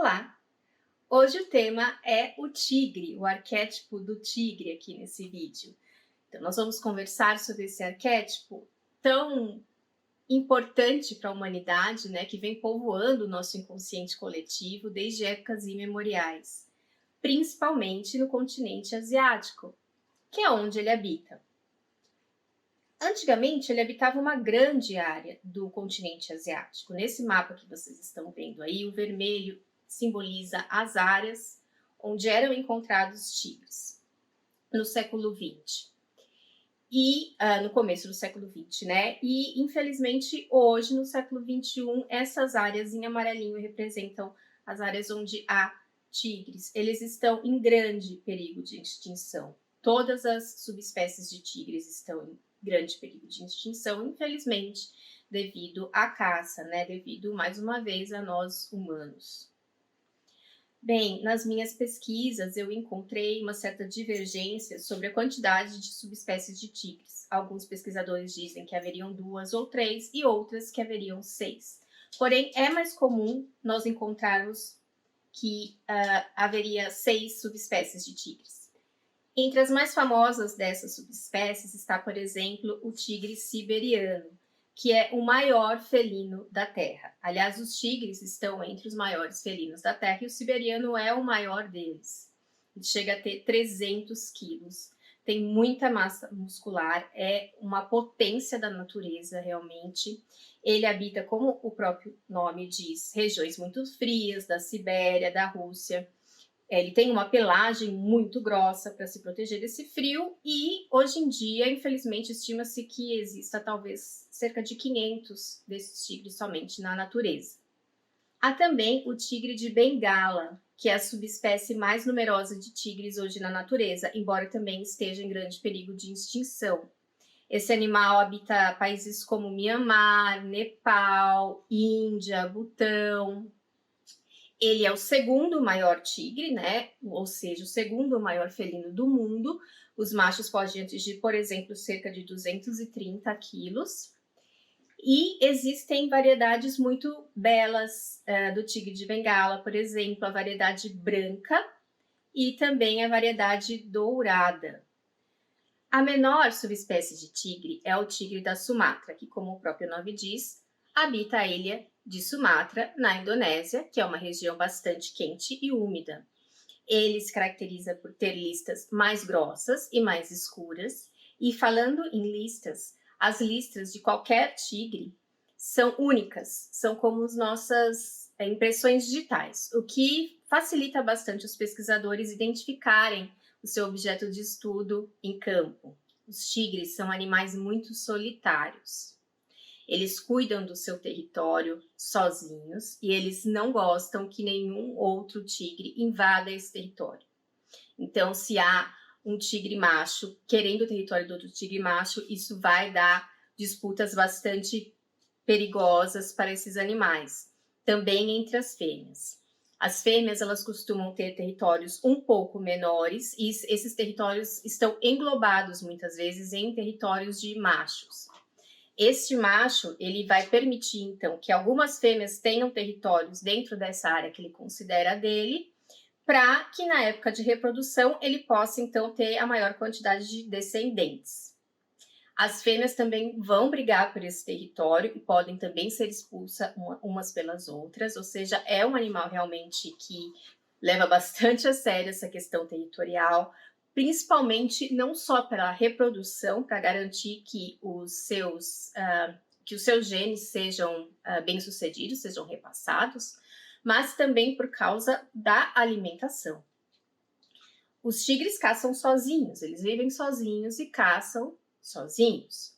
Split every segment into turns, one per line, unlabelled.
Olá! Hoje o tema é o tigre, o arquétipo do tigre aqui nesse vídeo. Então nós vamos conversar sobre esse arquétipo tão importante para a humanidade, né, que vem povoando o nosso inconsciente coletivo desde épocas imemoriais, principalmente no continente asiático, que é onde ele habita. Antigamente, ele habitava uma grande área do continente asiático. Nesse mapa que vocês estão vendo aí, o vermelho simboliza as áreas onde eram encontrados tigres no século XX e no começo do século XX, né? E infelizmente hoje, no século XXI, essas áreas em amarelinho representam as áreas onde há tigres. Eles estão em grande perigo de extinção. Todas as subespécies de tigres estão em grande perigo de extinção, infelizmente, devido à caça, né? Devido, mais uma vez, a nós humanos. Bem, nas minhas pesquisas eu encontrei uma certa divergência sobre a quantidade de subespécies de tigres. Alguns pesquisadores dizem que haveriam 2 ou 3 e outras que haveriam 6. Porém, é mais comum nós encontrarmos que haveria 6 subespécies de tigres. Entre as mais famosas dessas subespécies está, por exemplo, o tigre siberiano, que é o maior felino da Terra. Aliás, os tigres estão entre os maiores felinos da Terra e o siberiano é o maior deles. Ele chega a ter 300 quilos, tem muita massa muscular, é uma potência da natureza realmente. Ele habita, como o próprio nome diz, regiões muito frias, da Sibéria, da Rússia. Ele tem uma pelagem muito grossa para se proteger desse frio e, hoje em dia, infelizmente, estima-se que exista talvez cerca de 500 desses tigres somente na natureza. Há também o tigre de Bengala, que é a subespécie mais numerosa de tigres hoje na natureza, embora também esteja em grande perigo de extinção. Esse animal habita países como Mianmar, Nepal, Índia, Butão. Ele é o segundo maior tigre, né? Ou seja, o segundo maior felino do mundo. Os machos podem atingir, por exemplo, cerca de 230 quilos. E existem variedades muito belas do tigre de Bengala, por exemplo, a variedade branca e também a variedade dourada. A menor subespécie de tigre é o tigre da Sumatra, que, como o próprio nome diz, habita a ilha de Sumatra, na Indonésia, que é uma região bastante quente e úmida. Ele se caracteriza por ter listas mais grossas e mais escuras. E falando em listas, as listras de qualquer tigre são únicas, são como as nossas impressões digitais, o que facilita bastante os pesquisadores identificarem o seu objeto de estudo em campo. Os tigres são animais muito solitários. Eles cuidam do seu território sozinhos e eles não gostam que nenhum outro tigre invada esse território. Então, se há um tigre macho querendo o território do outro tigre macho, isso vai dar disputas bastante perigosas para esses animais. Também entre as fêmeas. As fêmeas, elas costumam ter territórios um pouco menores e esses territórios estão englobados muitas vezes em territórios de machos. Este macho, ele vai permitir, então, que algumas fêmeas tenham territórios dentro dessa área que ele considera dele, para que na época de reprodução ele possa, então, ter a maior quantidade de descendentes. As fêmeas também vão brigar por esse território e podem também ser expulsas umas pelas outras, ou seja, é um animal realmente que leva bastante a sério essa questão territorial, principalmente não só pela reprodução, para garantir que os seus genes sejam bem-sucedidos, sejam repassados, mas também por causa da alimentação. Os tigres caçam sozinhos, eles vivem sozinhos e caçam sozinhos.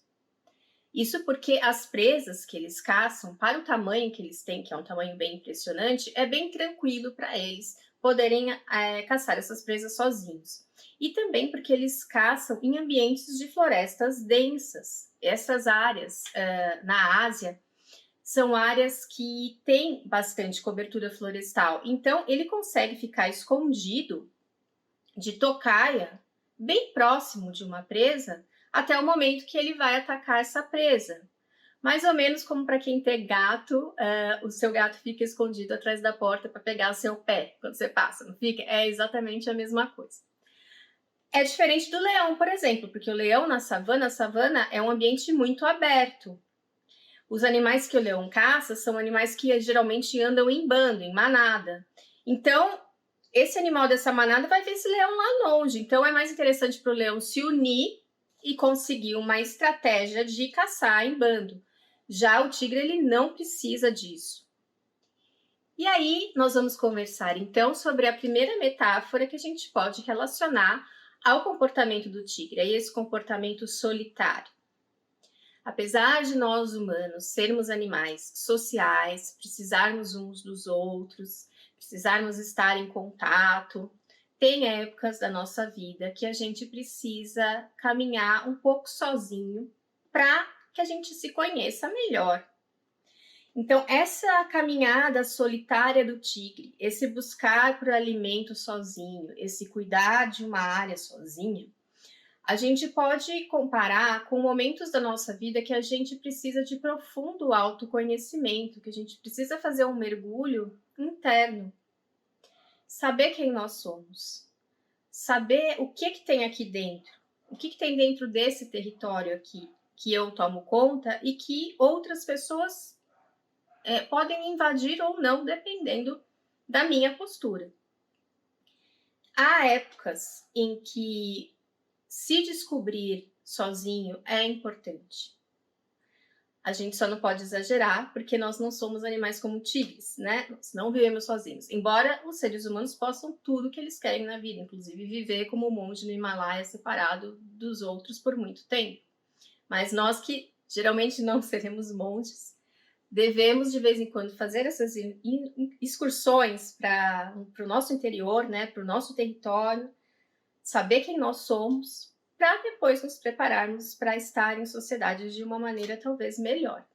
Isso porque as presas que eles caçam, para o tamanho que eles têm, que é um tamanho bem impressionante, é bem tranquilo para eles poderem caçar essas presas sozinhos. E também porque eles caçam em ambientes de florestas densas. Essas áreas na Ásia são áreas que têm bastante cobertura florestal. Então, ele consegue ficar escondido de tocaia, bem próximo de uma presa, até o momento que ele vai atacar essa presa. Mais ou menos como para quem tem gato, o seu gato fica escondido atrás da porta para pegar o seu pé quando você passa, não fica? É exatamente a mesma coisa. É diferente do leão, por exemplo, porque o leão na savana, a savana é um ambiente muito aberto. Os animais que o leão caça são animais que geralmente andam em bando, em manada. Então, esse animal dessa manada vai ver esse leão lá longe. Então, é mais interessante para o leão se unir e conseguir uma estratégia de caçar em bando. Já o tigre, ele não precisa disso. E aí, nós vamos conversar então sobre a primeira metáfora que a gente pode relacionar ao comportamento do tigre, é esse comportamento solitário. Apesar de nós humanos sermos animais sociais, precisarmos uns dos outros, precisarmos estar em contato, tem épocas da nossa vida que a gente precisa caminhar um pouco sozinho para que a gente se conheça melhor. Então, essa caminhada solitária do tigre, esse buscar por alimento sozinho, esse cuidar de uma área sozinho, a gente pode comparar com momentos da nossa vida que a gente precisa de profundo autoconhecimento, que a gente precisa fazer um mergulho interno. Saber quem nós somos. Saber o que tem aqui dentro. O que tem dentro desse território aqui que eu tomo conta e que outras pessoas podem invadir ou não, dependendo da minha postura. Há épocas em que se descobrir sozinho é importante. A gente só não pode exagerar, porque nós não somos animais como tigres, né? Nós não vivemos sozinhos. Embora os seres humanos possam tudo que eles querem na vida, inclusive viver como monge no Himalaia, separado dos outros por muito tempo. Mas nós que geralmente não seremos monges, devemos de vez em quando fazer essas excursões para o nosso interior, né? Para o nosso território, saber quem nós somos, para depois nos prepararmos para estar em sociedade de uma maneira talvez melhor.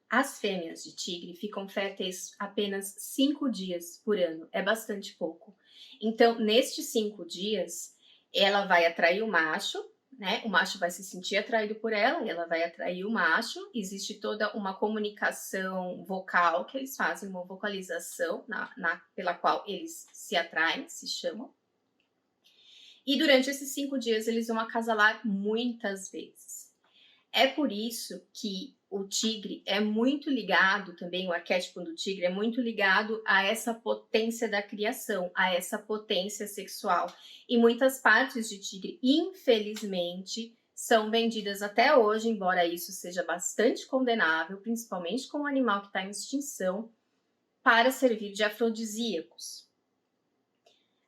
As fêmeas de tigre ficam férteis apenas 5 dias por ano, é bastante pouco. Então, nestes 5 dias, ela vai atrair o macho, né? O macho vai se sentir atraído por ela, e ela vai atrair o macho. Existe toda uma comunicação vocal que eles fazem, uma vocalização pela qual eles se atraem, se chamam. E durante esses 5 dias eles vão acasalar muitas vezes. É por isso que o tigre é muito ligado também, o arquétipo do tigre é muito ligado a essa potência da criação, a essa potência sexual. E muitas partes de tigre, infelizmente, são vendidas até hoje, embora isso seja bastante condenável, principalmente com um animal que está em extinção, para servir de afrodisíacos.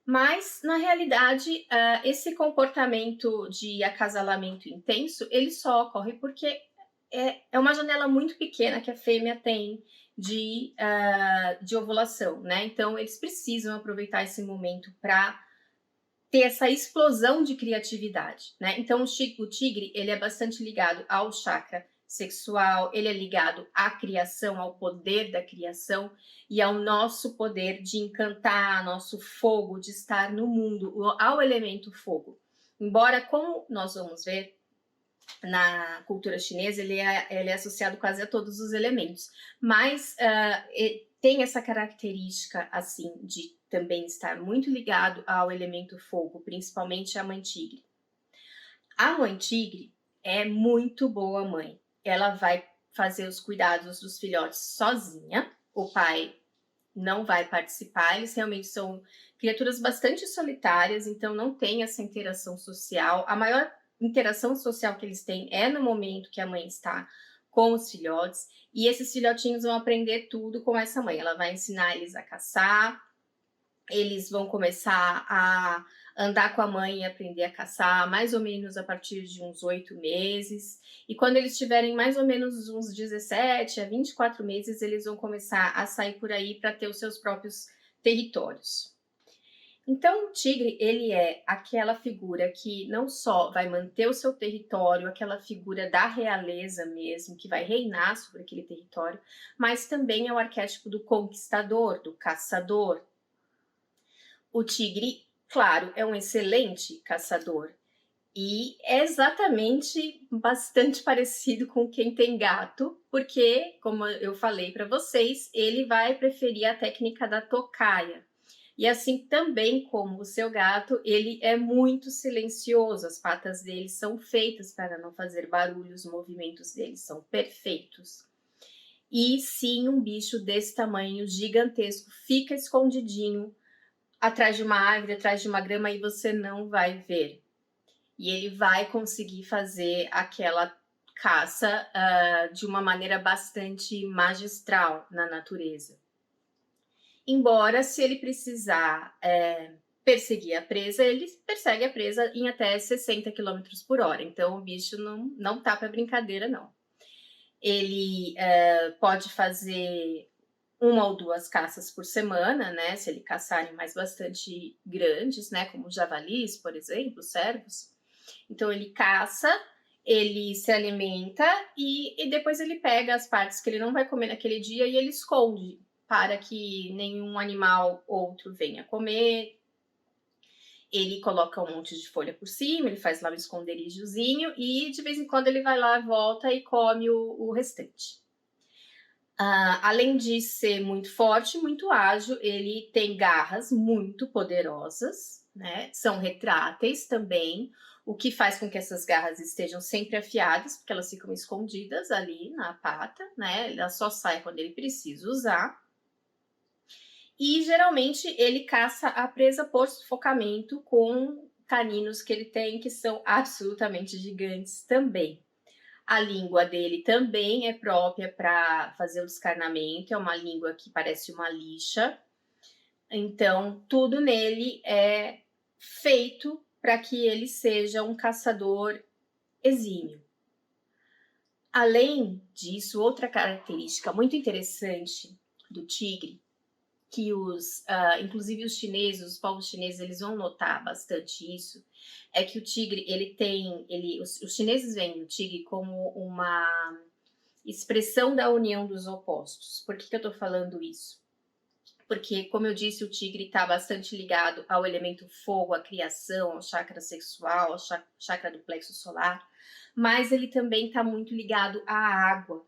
Mas, na realidade, esse comportamento de acasalamento intenso, ele só ocorre porque é uma janela muito pequena que a fêmea tem de ovulação, né? Então, eles precisam aproveitar esse momento para ter essa explosão de criatividade, né? Então, o tigre, ele é bastante ligado ao chakra sexual, ele é ligado à criação, ao poder da criação e ao nosso poder de encantar, nosso fogo, de estar no mundo, ao elemento fogo. Embora, como nós vamos ver, na cultura chinesa, ele é associado quase a todos os elementos, mas tem essa característica, assim, de também estar muito ligado ao elemento fogo, principalmente a mãe tigre. A mãe tigre é muito boa mãe. Ela vai fazer os cuidados dos filhotes sozinha, o pai não vai participar, eles realmente são criaturas bastante solitárias, então não tem essa interação social. A maior interação social que eles têm é no momento que a mãe está com os filhotes, e esses filhotinhos vão aprender tudo com essa mãe. Ela vai ensinar eles a caçar, eles vão começar a andar com a mãe e aprender a caçar mais ou menos a partir de uns 8 meses. E quando eles tiverem mais ou menos uns 17 a 24 meses, eles vão começar a sair por aí para ter os seus próprios territórios. Então, o tigre, ele é aquela figura que não só vai manter o seu território, aquela figura da realeza mesmo, que vai reinar sobre aquele território, mas também é o arquétipo do conquistador, do caçador. O tigre, claro, é um excelente caçador E é exatamente bastante parecido com quem tem gato, porque, como eu falei para vocês, ele vai preferir a técnica da tocaia. E assim também como o seu gato, ele é muito silencioso, as patas dele são feitas para não fazer barulho, os movimentos dele são perfeitos. E sim, um bicho desse tamanho gigantesco fica escondidinho atrás de uma árvore, atrás de uma grama e você não vai ver. E ele vai conseguir fazer aquela caça de uma maneira bastante magistral na natureza. Embora, se ele precisar perseguir a presa, ele persegue a presa em até 60 km por hora. Então, o bicho não tá para brincadeira, não. Ele pode fazer uma ou duas caças por semana, né? Se ele caçar animais bastante grandes, né? Como javalis, por exemplo, cervos. Então, ele caça, ele se alimenta e depois ele pega as partes que ele não vai comer naquele dia e ele esconde para que nenhum animal outro venha comer. Ele coloca um monte de folha por cima, ele faz lá um esconderijozinho e de vez em quando ele vai lá, volta e come o restante. Além de ser muito forte, muito ágil, ele tem garras muito poderosas, né? São retráteis também, o que faz com que essas garras estejam sempre afiadas, porque elas ficam escondidas ali na pata, né? Ela só sai quando ele precisa usar. E geralmente ele caça a presa por sufocamento com caninos que ele tem, que são absolutamente gigantes também. A língua dele também é própria para fazer o descarnamento, é uma língua que parece uma lixa. Então, tudo nele é feito para que ele seja um caçador exímio. Além disso, outra característica muito interessante do tigre, que inclusive os chineses, os povos chineses, eles vão notar bastante isso, é que o tigre, os chineses veem o tigre como uma expressão da união dos opostos. Por que eu tô falando isso? Porque, como eu disse, o tigre está bastante ligado ao elemento fogo, à criação, ao chakra sexual, ao chakra do plexo solar, mas ele também está muito ligado à água.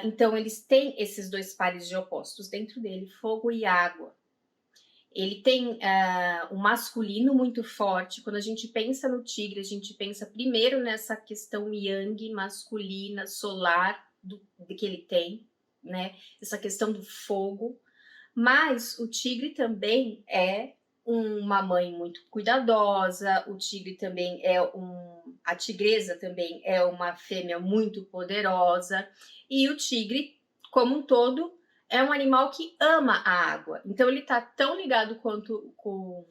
Então, eles têm esses dois pares de opostos dentro dele, fogo e água. Ele tem um masculino muito forte. Quando a gente pensa no tigre, a gente pensa primeiro nessa questão yang, masculina, solar, que ele tem, né? Essa questão do fogo. Mas o tigre também é uma mãe muito cuidadosa, o tigre também a tigresa também é uma fêmea muito poderosa, e o tigre, como um todo, é um animal que ama a água. Então ele tá tão ligado quanto com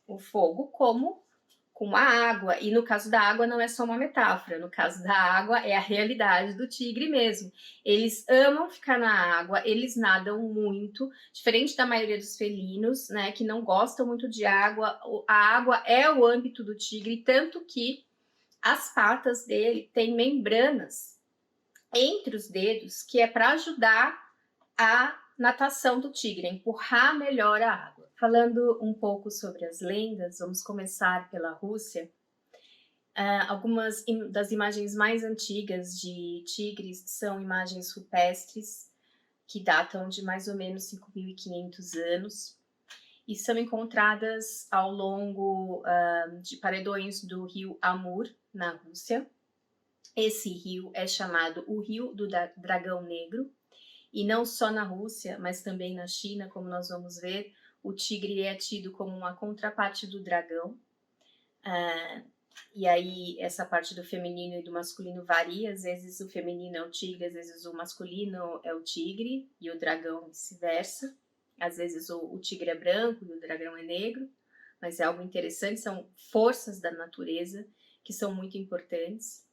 o fogo como com a água. E no caso da água não é só uma metáfora, no caso da água é a realidade do tigre mesmo. Eles amam ficar na água, eles nadam muito, diferente da maioria dos felinos, né, que não gostam muito de água. A água é o âmbito do tigre, tanto que as patas dele têm membranas entre os dedos, que é para ajudar a natação do tigre, empurrar melhor a água. Falando um pouco sobre as lendas, vamos começar pela Rússia. Algumas das imagens mais antigas de tigres são imagens rupestres, que datam de mais ou menos 5.500 anos, e são encontradas ao longo de paredões do rio Amur, na Rússia. Esse rio é chamado o Rio do Dragão Negro, e não só na Rússia, mas também na China, como nós vamos ver, o tigre é tido como uma contraparte do dragão. E aí essa parte do feminino e do masculino varia, às vezes o feminino é o tigre, às vezes o masculino é o tigre, e o dragão vice-versa. Às vezes o tigre é branco e o dragão é negro, mas é algo interessante, são forças da natureza que são muito importantes.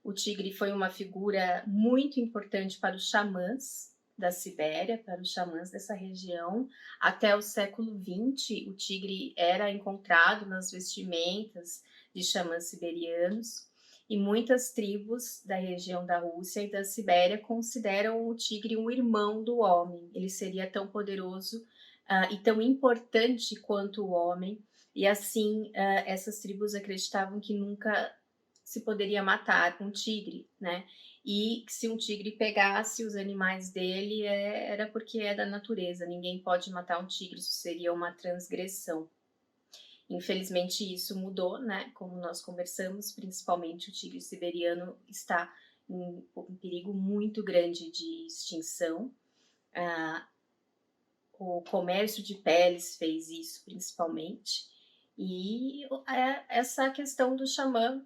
O tigre foi uma figura muito importante para os xamãs da Sibéria, para os xamãs dessa região. Até o século XX, o tigre era encontrado nas vestimentas de xamãs siberianos. E muitas tribos da região da Rússia e da Sibéria consideram o tigre um irmão do homem. Ele seria tão poderoso e tão importante quanto o homem. E assim, essas tribos acreditavam que nunca se poderia matar um tigre, né? E se um tigre pegasse os animais dele, era porque é da natureza. Ninguém pode matar um tigre, isso seria uma transgressão. Infelizmente isso mudou, né? Como nós conversamos, principalmente o tigre siberiano está em um perigo muito grande de extinção. O comércio de peles fez isso principalmente. E essa questão do xamã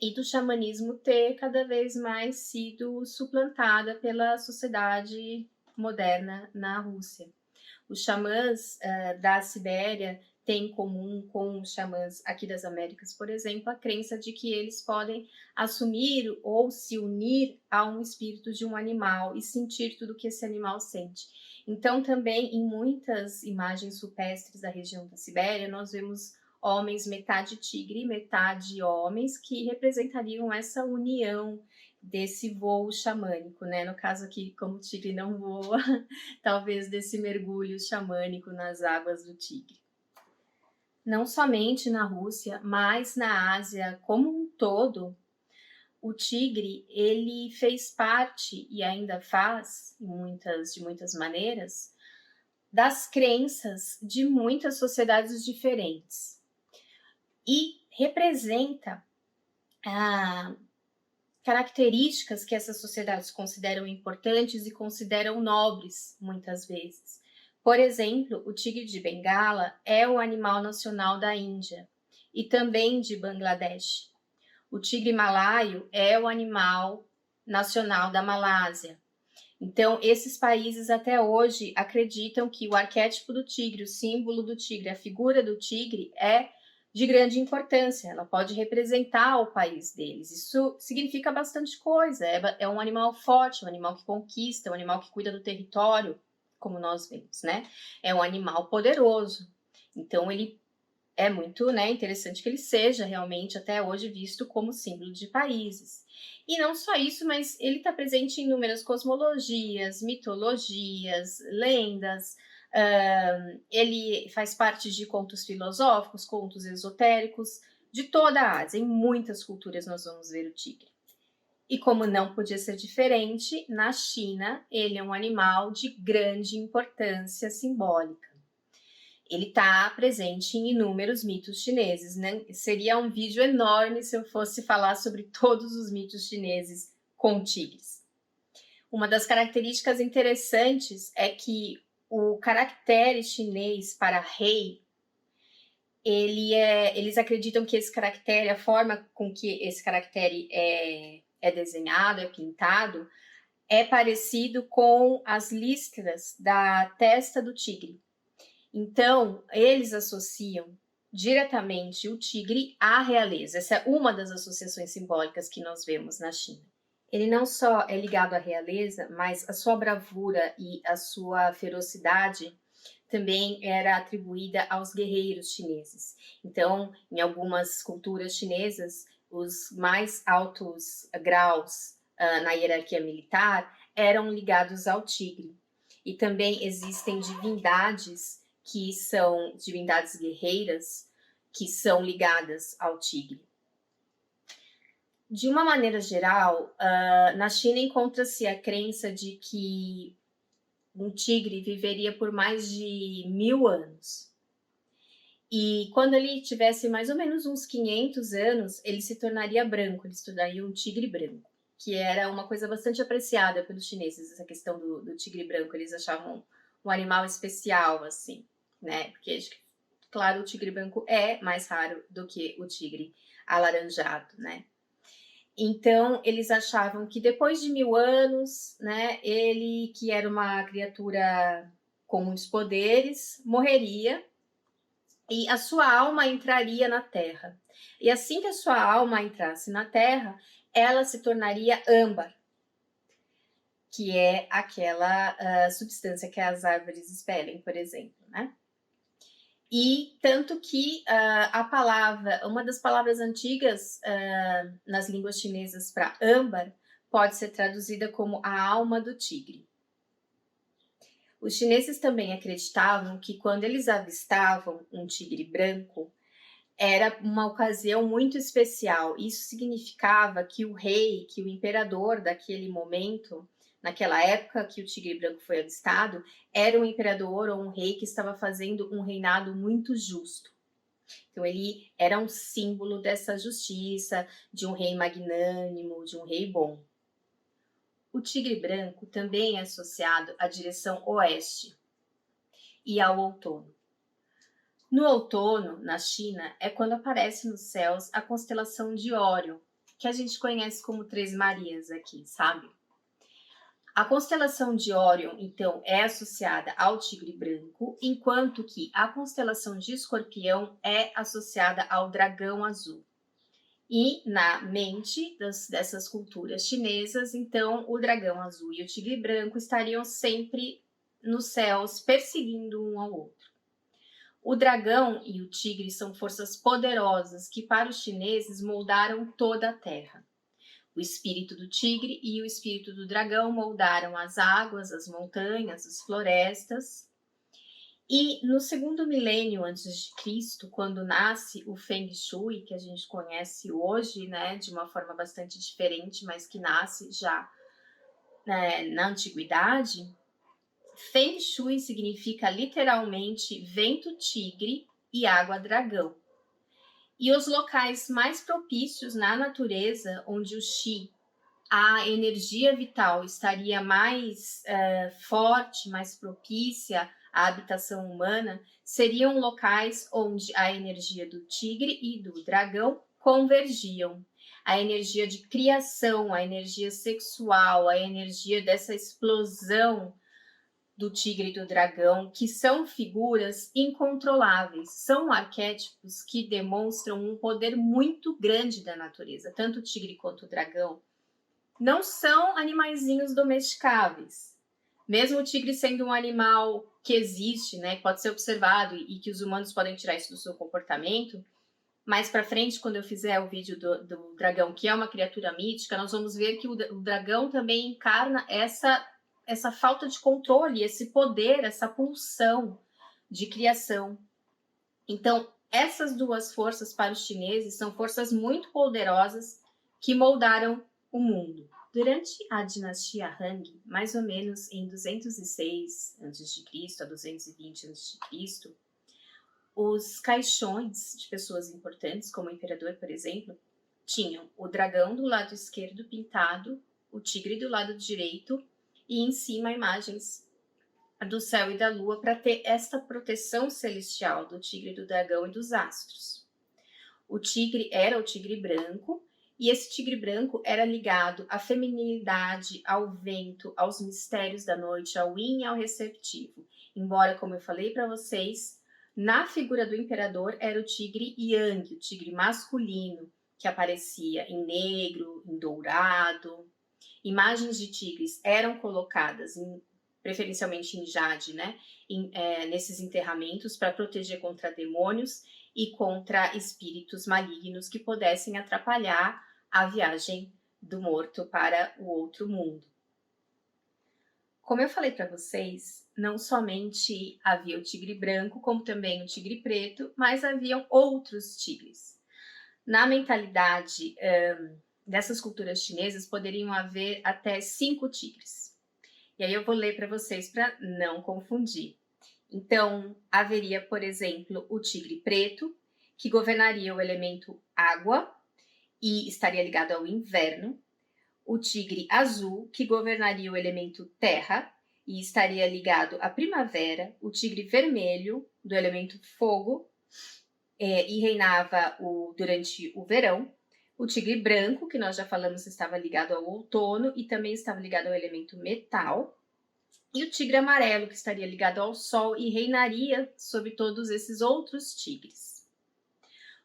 e do xamanismo ter cada vez mais sido suplantada pela sociedade moderna na Rússia. Os xamãs da Sibéria têm em comum com os xamãs aqui das Américas, por exemplo, a crença de que eles podem assumir ou se unir a um espírito de um animal e sentir tudo que esse animal sente. Então, também em muitas imagens rupestres da região da Sibéria, nós vemos homens metade tigre, metade homens, que representariam essa união desse voo xamânico, né? No caso aqui, como o tigre não voa, talvez desse mergulho xamânico nas águas do Tigre. Não somente na Rússia, mas na Ásia como um todo, o tigre ele fez parte e ainda faz, de muitas maneiras, das crenças de muitas sociedades diferentes e representa características que essas sociedades consideram importantes e consideram nobres, muitas vezes. Por exemplo, o tigre de Bengala é o animal nacional da Índia e também de Bangladesh. O tigre malaio é o animal nacional da Malásia. Então, esses países até hoje acreditam que o arquétipo do tigre, o símbolo do tigre, a figura do tigre é de grande importância, ela pode representar o país deles. Isso significa bastante coisa, é um animal forte, um animal que conquista, um animal que cuida do território, como nós vemos, né? É um animal poderoso, então ele é muito, né, interessante que ele seja realmente até hoje visto como símbolo de países. E não só isso, mas ele está presente em inúmeras cosmologias, mitologias, lendas. Ele faz parte de contos filosóficos, contos esotéricos, de toda a Ásia. Em muitas culturas nós vamos ver o tigre. E como não podia ser diferente, na China ele é um animal de grande importância simbólica. Ele está presente em inúmeros mitos chineses, né? Seria um vídeo enorme se eu fosse falar sobre todos os mitos chineses com tigres. Uma das características interessantes é que o caractere chinês para rei, eles acreditam que esse caractere, a forma com que esse caractere é desenhado, é pintado, é parecido com as listras da testa do tigre. Então, eles associam diretamente o tigre à realeza. Essa é uma das associações simbólicas que nós vemos na China. Ele não só é ligado à realeza, mas a sua bravura e a sua ferocidade também era atribuída aos guerreiros chineses. Então, em algumas culturas chinesas, os mais altos graus na hierarquia militar eram ligados ao tigre. E também existem divindades que são divindades guerreiras, que são ligadas ao tigre. De uma maneira geral, na China encontra-se a crença de que um tigre viveria por mais de 1000 anos. E quando ele tivesse mais ou menos uns 500 anos, ele se tornaria branco, ele se tornaria um tigre branco, que era uma coisa bastante apreciada pelos chineses, essa questão do tigre branco. Eles achavam um animal especial, assim, né? Porque, claro, o tigre branco é mais raro do que o tigre alaranjado, né? Então, eles achavam que depois de 1000 anos, né, ele, que era uma criatura com muitos poderes, morreria e a sua alma entraria na terra. E assim que a sua alma entrasse na terra, ela se tornaria âmbar, que é aquela substância que as árvores expelem, por exemplo, né? E tanto que uma das palavras antigas nas línguas chinesas para âmbar pode ser traduzida como a alma do tigre. Os chineses também acreditavam que quando eles avistavam um tigre branco, era uma ocasião muito especial. Isso significava que o rei, que o imperador daquele momento, naquela época que o tigre branco foi avistado, era um imperador ou um rei que estava fazendo um reinado muito justo. Então ele era um símbolo dessa justiça, de um rei magnânimo, de um rei bom. O tigre branco também é associado à direção oeste e ao outono. No outono, na China, é quando aparece nos céus a constelação de Órion, que a gente conhece como Três Marias aqui, sabe? A constelação de Órion, então, é associada ao tigre branco, enquanto que a constelação de Escorpião é associada ao dragão azul. E na mente dessas culturas chinesas, então, o dragão azul e o tigre branco estariam sempre nos céus, perseguindo um ao outro. O dragão e o tigre são forças poderosas que, para os chineses, moldaram toda a terra. O espírito do tigre e o espírito do dragão moldaram as águas, as montanhas, as florestas. E no segundo milênio antes de Cristo, quando nasce o Feng Shui, que a gente conhece hoje, né, de uma forma bastante diferente, mas que nasce já, né, na antiguidade, Feng Shui significa literalmente vento tigre e água dragão. E os locais mais propícios na natureza, onde o Qi, a energia vital, estaria mais forte, mais propícia à habitação humana, seriam locais onde a energia do tigre e do dragão convergiam. A energia de criação, a energia sexual, a energia dessa explosão do tigre e do dragão, que são figuras incontroláveis, são arquétipos que demonstram um poder muito grande da natureza. Tanto o tigre quanto o dragão não são animaizinhos domesticáveis. Mesmo o tigre sendo um animal que existe, né, pode ser observado e que os humanos podem tirar isso do seu comportamento, mais para frente, quando eu fizer o vídeo do dragão, que é uma criatura mítica, nós vamos ver que o dragão também encarna essa falta de controle, esse poder, essa pulsão de criação. Então, essas duas forças para os chineses são forças muito poderosas que moldaram o mundo. Durante a dinastia Han, mais ou menos em 206 a.C. a 220 a.C., os caixões de pessoas importantes, como o imperador, por exemplo, tinham o dragão do lado esquerdo pintado, o tigre do lado direito e em cima imagens do céu e da lua para ter esta proteção celestial do tigre, do dragão e dos astros. O tigre era o tigre branco e esse tigre branco era ligado à feminilidade, ao vento, aos mistérios da noite, ao yin e ao receptivo. Embora, como eu falei para vocês, na figura do imperador era o tigre yang, o tigre masculino, que aparecia em negro, em dourado. Imagens de tigres eram colocadas, preferencialmente em jade, né, nesses enterramentos para proteger contra demônios e contra espíritos malignos que pudessem atrapalhar a viagem do morto para o outro mundo. Como eu falei para vocês, não somente havia o tigre branco, como também o tigre preto, mas haviam outros tigres. Na mentalidade dessas culturas chinesas, poderiam haver até 5 tigres. E aí eu vou ler para vocês para não confundir. Então, haveria, por exemplo, o tigre preto, que governaria o elemento água e estaria ligado ao inverno. O tigre azul, que governaria o elemento terra e estaria ligado à primavera. O tigre vermelho, do elemento fogo, e reinava durante o verão. O tigre branco, que nós já falamos, estava ligado ao outono e também estava ligado ao elemento metal. E o tigre amarelo, que estaria ligado ao sol e reinaria sobre todos esses outros tigres.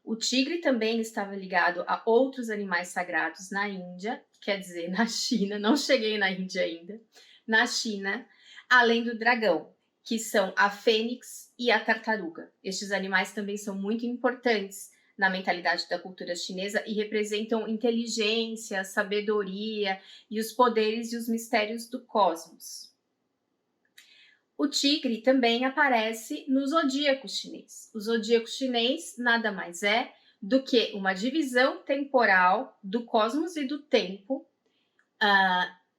O tigre também estava ligado a outros animais sagrados na Índia, quer dizer, na China, não cheguei na Índia ainda, na China, além do dragão, que são a fênix e a tartaruga. Estes animais também são muito importantes na mentalidade da cultura chinesa e representam inteligência, sabedoria e os poderes e os mistérios do cosmos. O tigre também aparece no zodíaco chinês. O zodíaco chinês nada mais é do que uma divisão temporal do cosmos e do tempo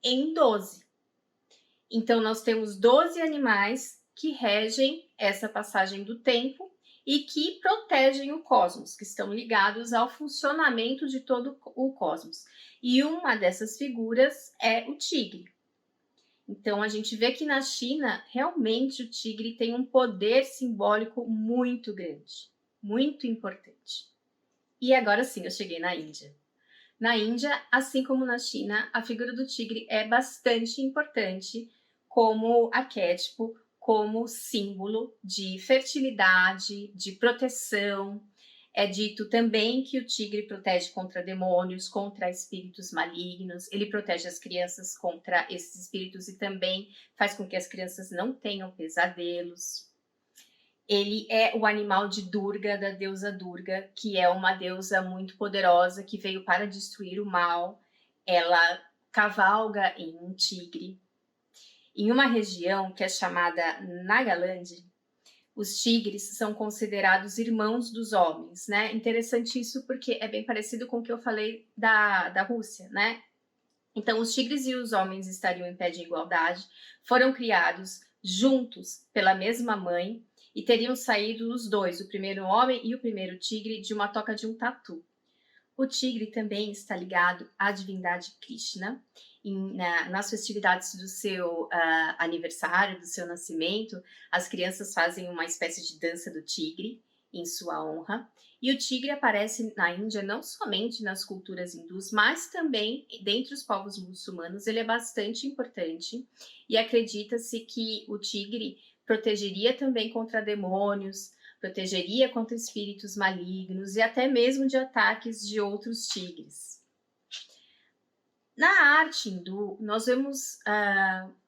em 12. Então, nós temos 12 animais que regem essa passagem do tempo e que protegem o cosmos, que estão ligados ao funcionamento de todo o cosmos. E uma dessas figuras é o tigre. Então, a gente vê que na China, realmente o tigre tem um poder simbólico muito grande, muito importante. E agora sim, eu cheguei na Índia. Na Índia, assim como na China, a figura do tigre é bastante importante como arquétipo, como símbolo de fertilidade, de proteção. É dito também que o tigre protege contra demônios, contra espíritos malignos, ele protege as crianças contra esses espíritos e também faz com que as crianças não tenham pesadelos. Ele é o animal de Durga, da deusa Durga, que é uma deusa muito poderosa que veio para destruir o mal. Ela cavalga em um tigre. Em uma região que é chamada Nagaland, os tigres são considerados irmãos dos homens, né? Interessante isso porque é bem parecido com o que eu falei da Rússia, né? Então, os tigres e os homens estariam em pé de igualdade, foram criados juntos pela mesma mãe e teriam saído os dois, o primeiro homem e o primeiro tigre, de uma toca de um tatu. O tigre também está ligado à divindade Krishna. Nas festividades do seu aniversário, do seu nascimento, as crianças fazem uma espécie de dança do tigre em sua honra. E o tigre aparece na Índia não somente nas culturas hindus, mas também dentre os povos muçulmanos. Ele é bastante importante e acredita-se que o tigre protegeria também contra demônios, protegeria contra espíritos malignos e até mesmo de ataques de outros tigres. Na arte hindu, nós vemos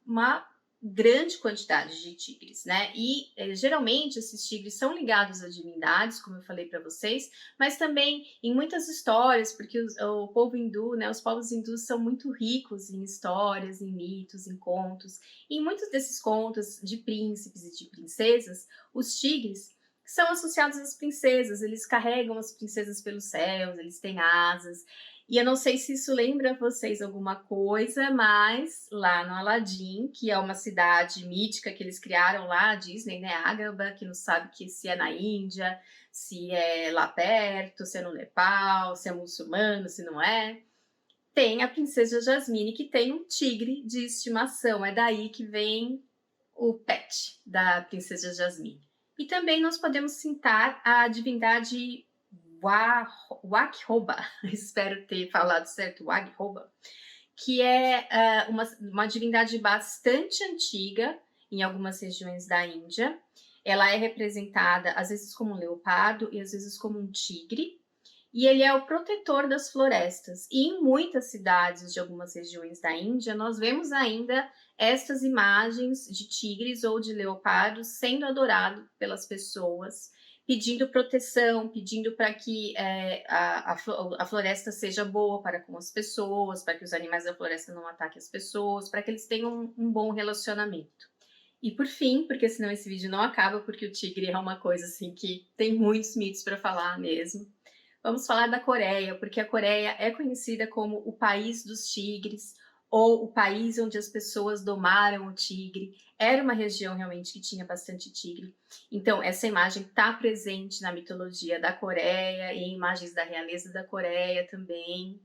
uma grande quantidade de tigres, né? E geralmente esses tigres são ligados a divindades, como eu falei para vocês, mas também em muitas histórias, porque o povo hindu, né? Os povos hindus são muito ricos em histórias, em mitos, em contos. E em muitos desses contos de príncipes e de princesas, os tigres são associados às princesas, eles carregam as princesas pelos céus, eles têm asas. E eu não sei se isso lembra vocês alguma coisa, mas lá no Aladdin, que é uma cidade mítica que eles criaram lá, a Disney, né, Agrabah, que não sabe que se é na Índia, se é lá perto, se é no Nepal, se é muçulmano, se não é. Tem a princesa Jasmine, que tem um tigre de estimação, é daí que vem o pet da princesa Jasmine. E também nós podemos citar a divindade Wakhoba, espero ter falado certo, Wakhoba, que é uma divindade bastante antiga em algumas regiões da Índia. Ela é representada às vezes como um leopardo e às vezes como um tigre. E ele é o protetor das florestas. E em muitas cidades de algumas regiões da Índia, nós vemos ainda estas imagens de tigres ou de leopardos sendo adorados pelas pessoas, pedindo proteção, pedindo para que a floresta seja boa para com as pessoas, para que os animais da floresta não ataquem as pessoas, para que eles tenham um bom relacionamento. E por fim, porque senão esse vídeo não acaba, porque o tigre é uma coisa assim que tem muitos mitos para falar mesmo. Vamos falar da Coreia, porque a Coreia é conhecida como o país dos tigres, ou o país onde as pessoas domaram o tigre. Era uma região realmente que tinha bastante tigre. Então, essa imagem está presente na mitologia da Coreia, e em imagens da realeza da Coreia também.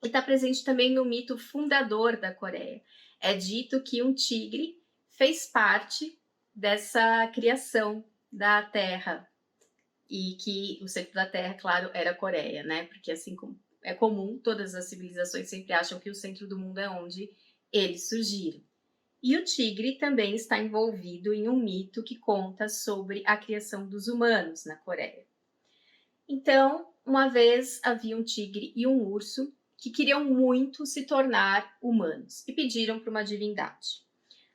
E está presente também no mito fundador da Coreia. É dito que um tigre fez parte dessa criação da Terra, e que o centro da Terra, claro, era a Coreia, né? Porque assim como é comum, todas as civilizações sempre acham que o centro do mundo é onde eles surgiram. E o tigre também está envolvido em um mito que conta sobre a criação dos humanos na Coreia. Então, uma vez havia um tigre e um urso que queriam muito se tornar humanos e pediram para uma divindade.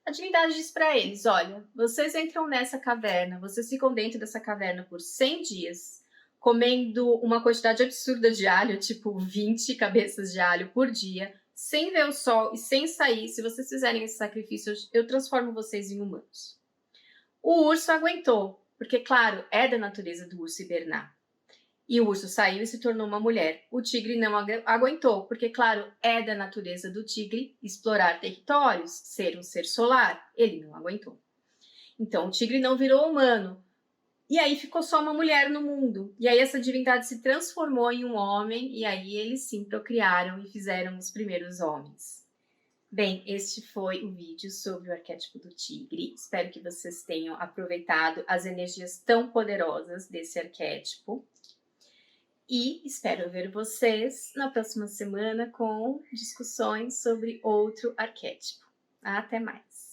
A divindade diz para eles: olha, vocês entram nessa caverna, vocês ficam dentro dessa caverna por 100 dias, comendo uma quantidade absurda de alho, tipo 20 cabeças de alho por dia, sem ver o sol e sem sair. Se vocês fizerem esse sacrifício, eu transformo vocês em humanos. O urso aguentou, porque, claro, é da natureza do urso hibernar. E o urso saiu e se tornou uma mulher. O tigre não aguentou, porque, claro, é da natureza do tigre explorar territórios, ser um ser solar. Ele não aguentou. Então, o tigre não virou humano. E aí ficou só uma mulher no mundo. E aí essa divindade se transformou em um homem, e aí eles sim procriaram e fizeram os primeiros homens. Bem, este foi o vídeo sobre o arquétipo do tigre. Espero que vocês tenham aproveitado as energias tão poderosas desse arquétipo. E espero ver vocês na próxima semana com discussões sobre outro arquétipo. Até mais!